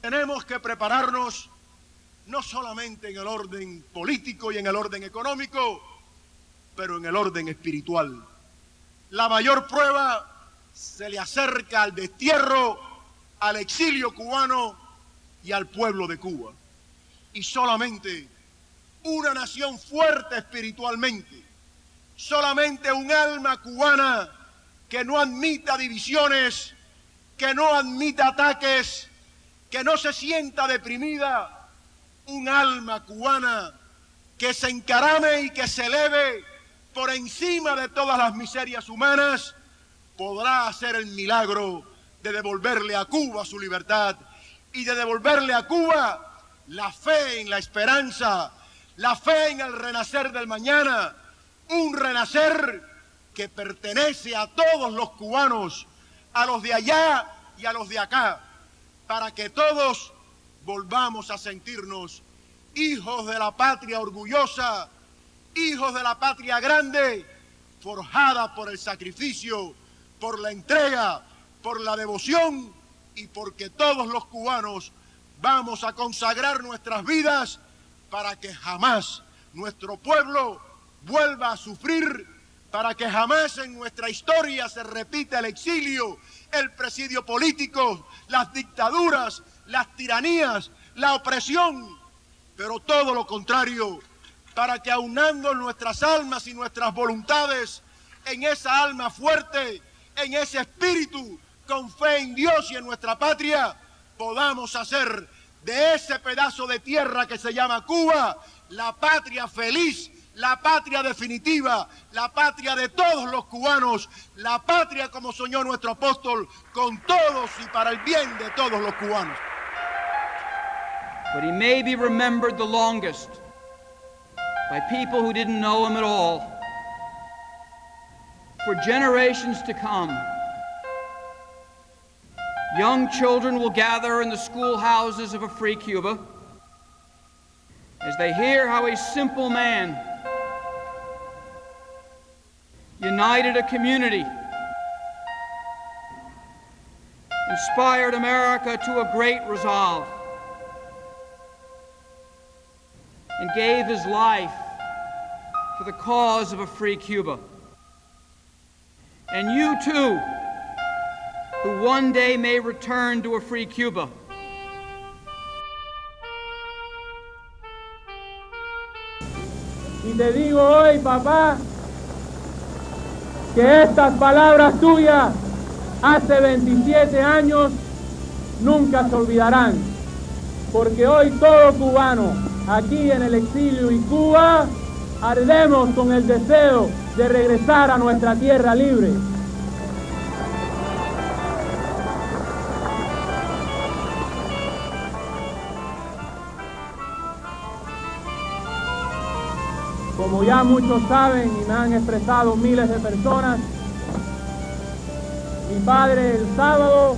Tenemos que prepararnos no solamente en el orden político y en el orden económico, pero en el orden espiritual. La mayor prueba se le acerca al destierro, al exilio cubano y al pueblo de Cuba. Y solamente una nación fuerte espiritualmente, solamente un alma cubana que no admita divisiones, que no admita ataques, que no se sienta deprimida, un alma cubana que se encarame y que se eleve por encima de todas las miserias humanas, podrá hacer el milagro de devolverle a Cuba su libertad y de devolverle a Cuba la fe en la esperanza, la fe en el renacer del mañana, un renacer que pertenece a todos los cubanos, a los de allá y a los de acá, para que todos volvamos a sentirnos hijos de la patria orgullosa, hijos de la patria grande, forjada por el sacrificio, por la entrega, por la devoción y porque todos los cubanos vamos a consagrar nuestras vidas para que jamás nuestro pueblo vuelva a sufrir, para que jamás en nuestra historia se repita el exilio, el presidio político, las dictaduras, las tiranías, la opresión, pero todo lo contrario, para que aunando nuestras almas y nuestras voluntades en esa alma fuerte, en ese espíritu, con fe en Dios y en nuestra patria, podamos hacer de ese pedazo de tierra que se llama Cuba la patria feliz, la patria definitiva, la patria de todos los cubanos, la patria como soñó nuestro apóstol, con todos y para el bien de todos los cubanos. But he may be remembered the longest by people who didn't know him at all. For generations to come, young children will gather in the schoolhouses of a free Cuba as they hear how a simple man united a community, inspired America to a great resolve, and gave his life for the cause of a free Cuba. And you too, who one day may return to a free Cuba, y te digo hoy, papá, que estas palabras tuyas hace 27 años nunca se olvidarán, porque hoy todo cubano aquí en el exilio y Cuba ardemos con el deseo de regresar a nuestra tierra libre. Como ya muchos saben y me han expresado miles de personas, mi padre el sábado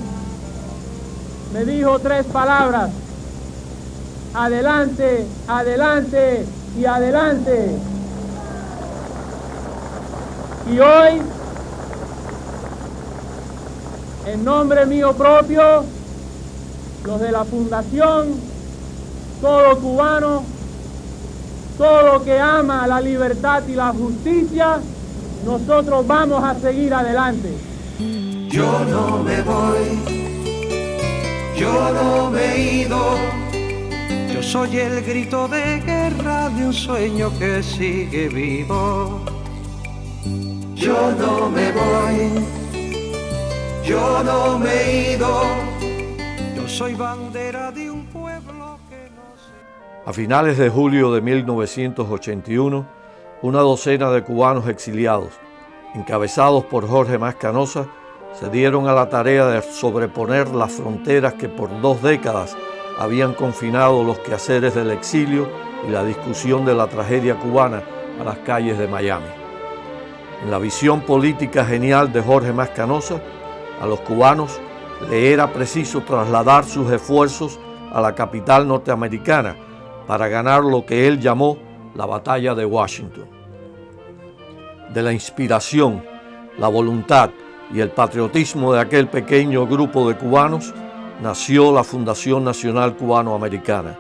me dijo 3 palabras: adelante, adelante y adelante. Y hoy, en nombre mío propio, los de la Fundación Todo Cubano, todo que ama la libertad y la justicia, nosotros vamos a seguir adelante. Yo no me voy, yo no me he ido, yo soy el grito de guerra de un sueño que sigue vivo. Yo no me voy, yo no me he ido, yo soy bandera de un pueblo que no se... A finales de julio de 1981, una docena de cubanos exiliados, encabezados por Jorge Mas Canosa, se dieron a la tarea de sobreponer las fronteras que por 2 décadas habían confinado los quehaceres del exilio y la discusión de la tragedia cubana a las calles de Miami. En la visión política genial de Jorge Mas Canosa, a los cubanos le era preciso trasladar sus esfuerzos a la capital norteamericana para ganar lo que él llamó la batalla de Washington. De la inspiración, la voluntad y el patriotismo de aquel pequeño grupo de cubanos nació la Fundación Nacional Cubano-Americana,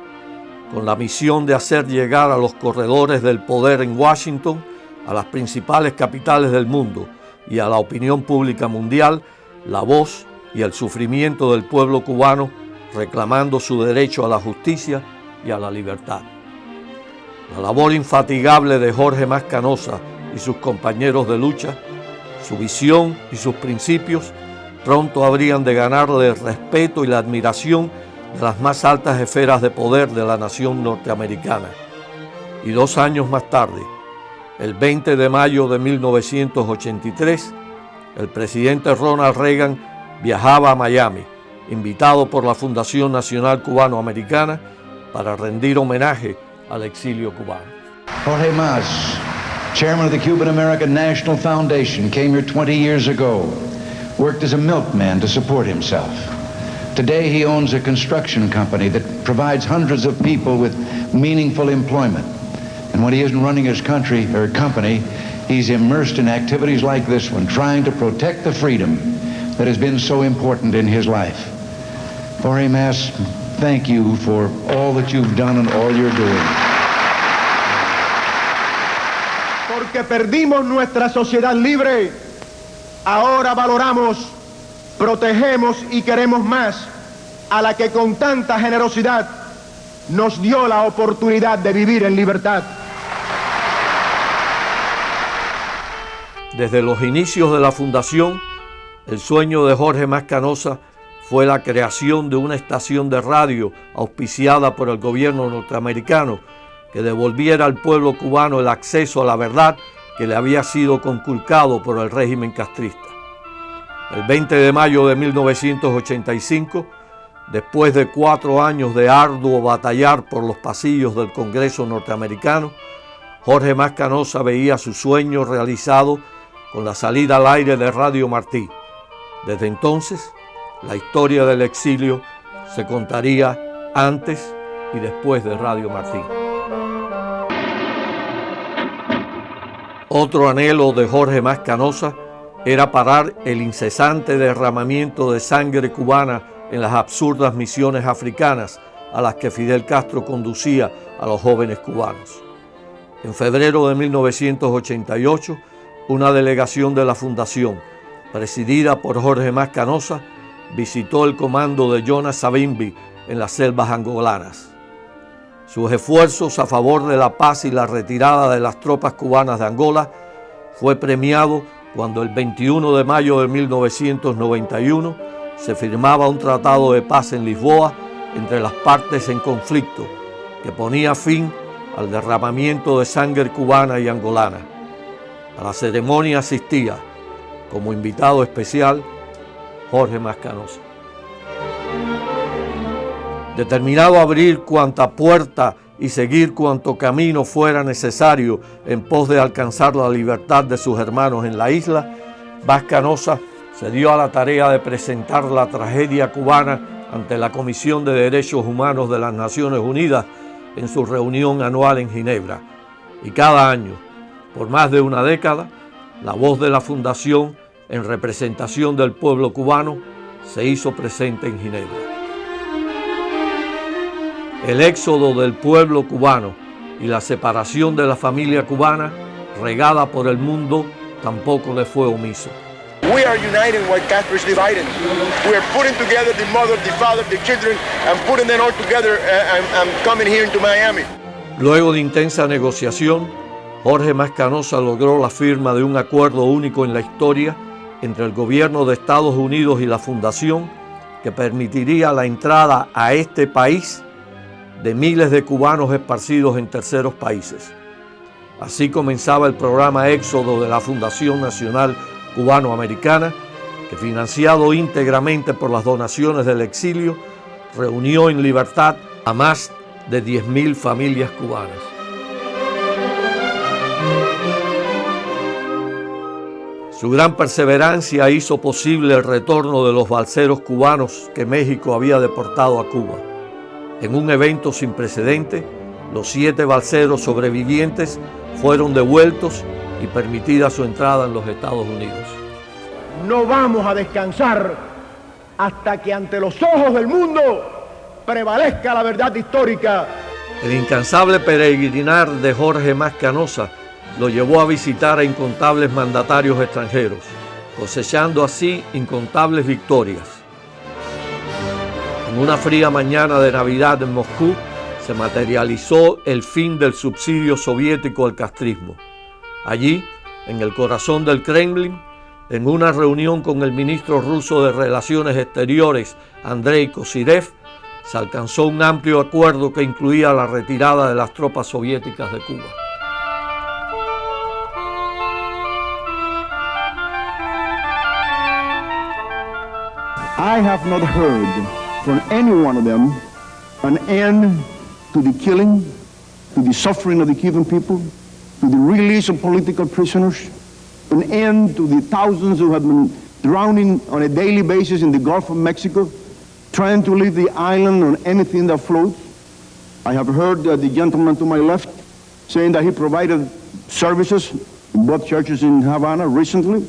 con la misión de hacer llegar a los corredores del poder en Washington, a las principales capitales del mundo y a la opinión pública mundial, la voz y el sufrimiento del pueblo cubano reclamando su derecho a la justicia y a la libertad. La labor infatigable de Jorge Mas Canosa y sus compañeros de lucha, su visión y sus principios pronto habrían de ganarle el respeto y la admiración de las más altas esferas de poder de la nación norteamericana. Y 2 años más tarde, el 20 de mayo de 1983, el presidente Ronald Reagan viajaba a Miami, invitado por la Fundación Nacional Cubano-Americana para rendir homenaje al exilio cubano. Jorge Mas, chairman of the Cuban-American National Foundation, came here 20 years ago, worked as a milkman to support himself. Today he owns a construction company that provides hundreds of people with meaningful employment. And when he isn't running his country or company, he's immersed in activities like this one, trying to protect the freedom that has been so important in his life. Jorge Mas, thank you for all that you've done and all you're doing. Porque perdimos nuestra sociedad libre, ahora valoramos, protegemos y queremos más a la que con tanta generosidad nos dio la oportunidad de vivir en libertad. Desde los inicios de la fundación, el sueño de Jorge Mas Canosa fue la creación de una estación de radio auspiciada por el gobierno norteamericano que devolviera al pueblo cubano el acceso a la verdad que le había sido conculcado por el régimen castrista. El 20 de mayo de 1985, después de 4 años de arduo batallar por los pasillos del Congreso norteamericano, Jorge Mas Canosa veía su sueño realizado con la salida al aire de Radio Martí. Desde entonces, la historia del exilio se contaría antes y después de Radio Martí. Otro anhelo de Jorge Mas Canosa era parar el incesante derramamiento de sangre cubana en las absurdas misiones africanas a las que Fidel Castro conducía a los jóvenes cubanos. En febrero de 1988, una delegación de la Fundación, presidida por Jorge Mas Canosa, visitó el comando de Jonas Savimbi en las selvas angolanas. Sus esfuerzos a favor de la paz y la retirada de las tropas cubanas de Angola fue premiado cuando el 21 de mayo de 1991 se firmaba un tratado de paz en Lisboa entre las partes en conflicto que ponía fin al derramamiento de sangre cubana y angolana. A la ceremonia asistía, como invitado especial, Jorge Mas Canosa. Determinado a abrir cuanta puerta y seguir cuanto camino fuera necesario en pos de alcanzar la libertad de sus hermanos en la isla, Mas Canosa se dio a la tarea de presentar la tragedia cubana ante la Comisión de Derechos Humanos de las Naciones Unidas en su reunión anual en Ginebra. Y cada año, por más de una década, la voz de la Fundación, en representación del pueblo cubano, se hizo presente en Ginebra. El éxodo del pueblo cubano y la separación de la familia cubana, regada por el mundo, tampoco le fue omiso. We are uniting what Castro is dividing. We are putting together the mother, the father, the children, and putting them all together and coming here into Miami. Luego de intensa negociación, Jorge Mas Canosa logró la firma de un acuerdo único en la historia entre el gobierno de Estados Unidos y la Fundación que permitiría la entrada a este país de miles de cubanos esparcidos en terceros países. Así comenzaba el programa Éxodo de la Fundación Nacional Cubano-Americana, que financiado íntegramente por las donaciones del exilio, reunió en libertad a más de 10.000 familias cubanas. Su gran perseverancia hizo posible el retorno de los balseros cubanos que México había deportado a Cuba. En un evento sin precedente, los 7 balseros sobrevivientes fueron devueltos y permitida su entrada en los Estados Unidos. No vamos a descansar hasta que ante los ojos del mundo prevalezca la verdad histórica. El incansable peregrinar de Jorge Mas Canosa lo llevó a visitar a incontables mandatarios extranjeros, cosechando así incontables victorias. En una fría mañana de Navidad en Moscú se materializó el fin del subsidio soviético al castrismo. Allí, en el corazón del Kremlin, en una reunión con el ministro ruso de Relaciones Exteriores, Andrei Kozyrev, se alcanzó un amplio acuerdo que incluía la retirada de las tropas soviéticas de Cuba. I have not heard from any one of them an end to the killing, to the suffering of the Cuban people, to the release of political prisoners, an end to the thousands who have been drowning on a daily basis in the Gulf of Mexico, trying to leave the island on anything that floats. I have heard the gentleman to my left saying that he provided services in both churches in Havana recently.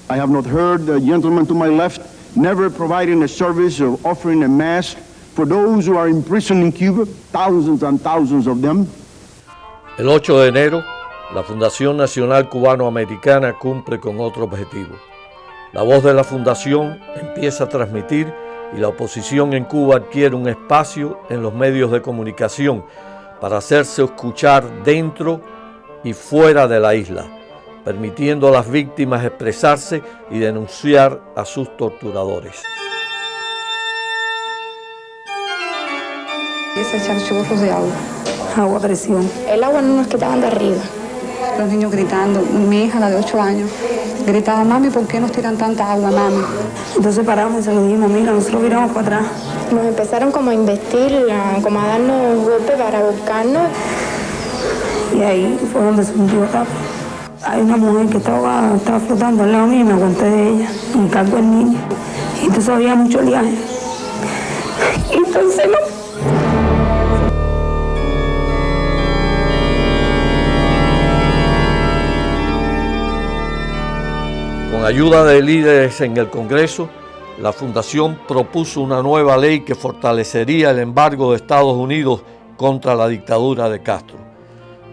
I have not heard the gentleman to my left never providing a service of offering a mass for those who are imprisoned in Cuba, thousands and thousands of them. El 8 de enero, la Fundación Nacional Cubano-Americana cumple con otro objetivo. La voz de la Fundación empieza a transmitir y la oposición en Cuba adquiere un espacio en los medios de comunicación para hacerse escuchar dentro y fuera de la isla, permitiendo a las víctimas expresarse y denunciar a sus torturadores. Es echar chorros de agua, agua a presión. El agua no nos quitaban de arriba. Los niños gritando, mi hija, la de 8 años, gritaba, mami, ¿por qué nos tiran tanta agua, mami? Entonces paramos y se lo dijimos, mira, nosotros viramos para atrás. Nos empezaron como a investir, como a darnos golpes para buscarnos. Y ahí fue donde se hundió Tapa. Hay una mujer que estaba flotando al lado mío y me aguanté de ella, y cargo el niño. Y entonces había mucho oleaje. Y entonces no. Con ayuda de líderes en el Congreso, la Fundación propuso una nueva ley que fortalecería el embargo de Estados Unidos contra la dictadura de Castro.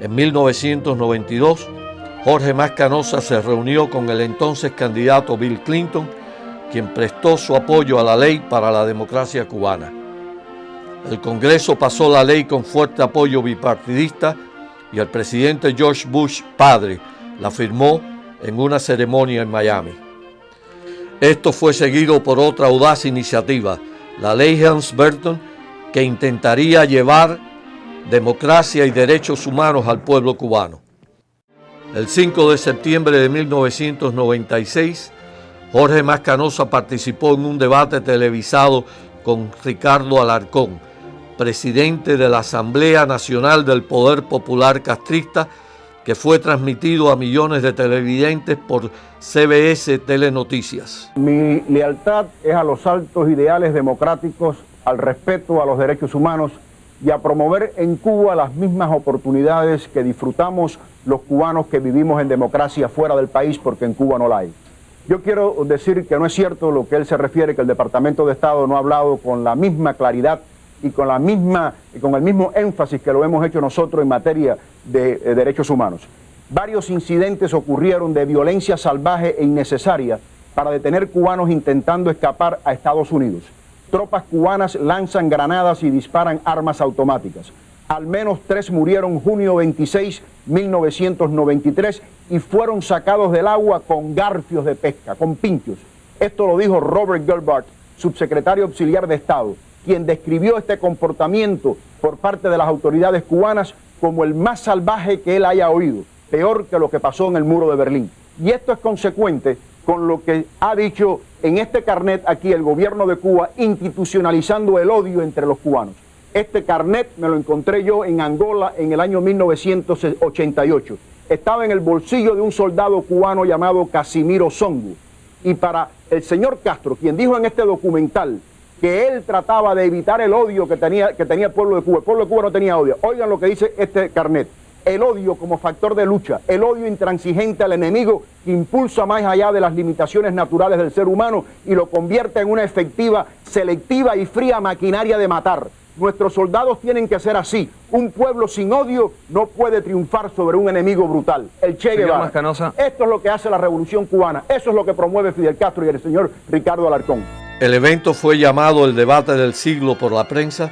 En 1992, Jorge Mas Canosa se reunió con el entonces candidato Bill Clinton, quien prestó su apoyo a la ley para la democracia cubana. El Congreso pasó la ley con fuerte apoyo bipartidista y el presidente George Bush padre la firmó en una ceremonia en Miami. Esto fue seguido por otra audaz iniciativa, la ley Helms-Burton, que intentaría llevar democracia y derechos humanos al pueblo cubano. El 5 de septiembre de 1996, Jorge Mas Canosa participó en un debate televisado con Ricardo Alarcón, presidente de la Asamblea Nacional del Poder Popular Castrista, que fue transmitido a millones de televidentes por CBS Telenoticias. Mi lealtad es a los altos ideales democráticos, al respeto a los derechos humanos y a promover en Cuba las mismas oportunidades que disfrutamos los cubanos que vivimos en democracia fuera del país, porque en Cuba no la hay. Yo quiero decir que no es cierto lo que él se refiere, que el Departamento de Estado no ha hablado con la misma claridad y con el mismo énfasis que lo hemos hecho nosotros en materia de derechos humanos. Varios incidentes ocurrieron de violencia salvaje e innecesaria para detener cubanos intentando escapar a Estados Unidos. Tropas cubanas lanzan granadas y disparan armas automáticas. Al menos 3 murieron junio 26, 1993 y fueron sacados del agua con garfios de pesca, con pinchos. Esto lo dijo Robert Gerbhardt, subsecretario auxiliar de Estado, quien describió este comportamiento por parte de las autoridades cubanas como el más salvaje que él haya oído, peor que lo que pasó en el muro de Berlín. Y esto es consecuente con lo que ha dicho en este carnet aquí el gobierno de Cuba, institucionalizando el odio entre los cubanos. Este carnet me lo encontré yo en Angola en el año 1988. Estaba en el bolsillo de un soldado cubano llamado Casimiro Songo. Y para el señor Castro, quien dijo en este documental que él trataba de evitar el odio que tenía el pueblo de Cuba no tenía odio. Oigan lo que dice este carnet. el odio como factor de lucha, el odio intransigente al enemigo que impulsa más allá de las limitaciones naturales del ser humano y lo convierte en una efectiva, selectiva y fría maquinaria de matar. Nuestros soldados tienen que ser así. Un pueblo sin odio no puede triunfar sobre un enemigo brutal. El Che Guevara. Esto es lo que hace la Revolución Cubana. Eso es lo que promueve Fidel Castro y el señor Ricardo Alarcón. El evento fue llamado el debate del siglo por la prensa,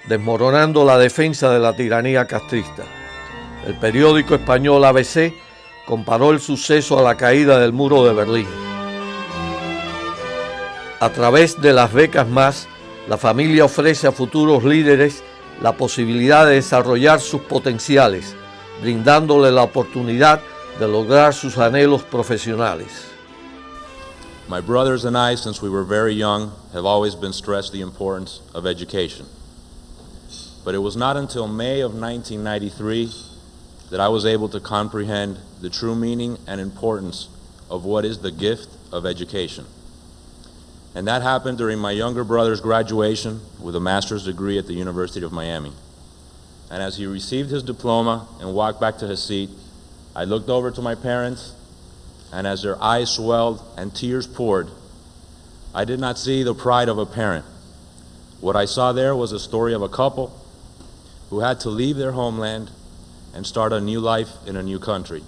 desmoronando la defensa de la tiranía castrista. El periódico español ABC comparó el suceso a la caída del muro de Berlín. A través de las becas más, la familia ofrece a futuros líderes la posibilidad de desarrollar sus potenciales, brindándole la oportunidad de lograr sus anhelos profesionales. My brothers and I, since we were very young, have always been stressed the importance of education. But it was not until May of 1993 that I was able to comprehend the true meaning and importance of what is the gift of education. And that happened during my younger brother's graduation with a master's degree at the University of Miami. And as he received his diploma and walked back to his seat, I looked over to my parents, and as their eyes swelled and tears poured, I did not see the pride of a parent. What I saw there was a story of a couple who had to leave their homeland and start a new life in a new country.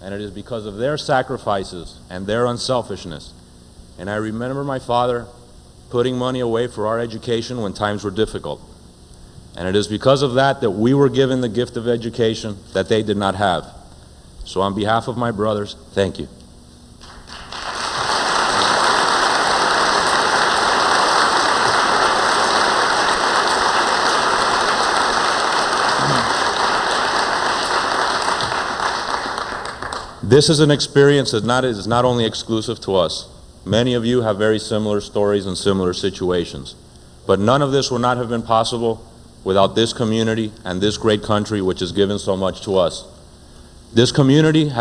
And it is because of their sacrifices and their unselfishness. And I remember my father putting money away for our education when times were difficult. And it is because of that that we were given the gift of education that they did not have. So on behalf of my brothers, thank you. This is an experience that is not only exclusive to us. Many of you have very similar stories and similar situations. But none of this would not have been possible without this community and this great country which has given so much to us. This community has